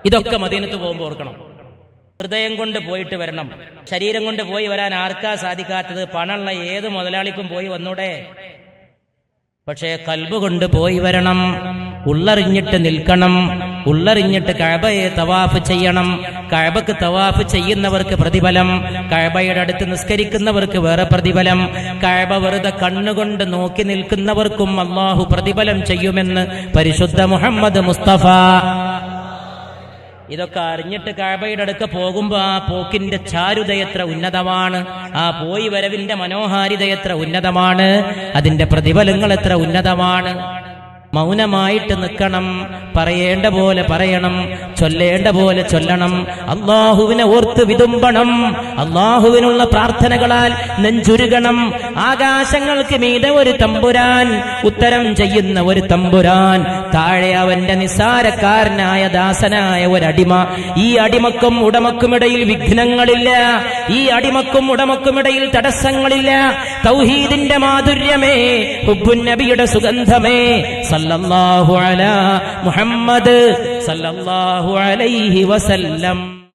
ഇതൊക്കെ മദീനത്ത് പോകുമ്പോൾ ഓർക്കണം. ഹൃദയം കൊണ്ട് പോയിട്ട് വരണം. ശരീരം കൊണ്ട് പോയി വരാൻ ആർക്കാ സാധിക്കാത്തത്? പണമുള്ള ഏത് മുതലാളിക്കും പോയി വന്നൂടെ? പക്ഷേ കൽബ് കൊണ്ട് പോയി വരണം. ഉള്ളറിഞ്ഞിട്ട് നിൽക്കണം. ഉള്ളറിഞ്ഞിട്ട് കഅബയെ തവാഫ് ചെയ്യണം. കഅബക്ക് തവാഫ് ചെയ്യുന്നവർക്ക് പ്രതിഫലം, കഅബയുടെ അടുത്ത് നിസ്കരിക്കുന്നവർക്ക് വേറെ പ്രതിഫലം, കഅബ വെറുതെ കണ്ണുകൊണ്ട് നോക്കി നിൽക്കുന്നവർക്കും അല്ലാഹു പ്രതിഫലം ചെയ്യുമെന്ന് പരിശുദ്ധ മുഹമ്മദ് മുസ്തഫ. ഇതൊക്കെ അറിഞ്ഞിട്ട് കഅബയുടെ അടുക്ക് പോകുമ്പോ ആ പോക്കിന്റെ ചാരുതയത്ര ഉന്നതമാണ്, ആ പോയി വരവിന്റെ മനോഹാരിതയത്ര ഉന്നതമാണ്, അതിന്റെ പ്രതിഫലങ്ങൾ എത്ര ഉന്നതമാണ്. മൗനമായിട്ട് നിൽക്കണം. പറയേണ്ട പോലെ പറയണം, ചൊല്ലേണ്ട പോലെ ചൊല്ലണം. അള്ളാഹുവിനെ ഓർത്ത് വിതുമ്പണം. അള്ളാഹുവിനുള്ള പ്രാർത്ഥനകളാൽ നെഞ്ചുരുകണം. ആകാശങ്ങൾക്ക് മീതെ ഒരു തമ്പുരാൻ, ഉത്തരം ചെയ്യുന്ന ഒരു തമ്പുരാൻ, താഴെ അവന്റെ നിസ്സാരക്കാരനായ ദാസനായ ഒരടിമ. ഈ അടിമക്കും ഉടമക്കുമിടയിൽ വിഘ്നങ്ങളില്ല. ഈ അടിമക്കും ഉടമക്കുമിടയിൽ തടസ്സങ്ങളില്ല. തൗഹീദിന്റെ മാധുര്യമേ, ഹുബ്ബുൻ നബിയുടെ സുഗന്ധമേ, സല്ലല്ലാഹു അലാ മുഹമ്മദ് സല്ലല്ലാഹു അലൈഹി വസല്ലം.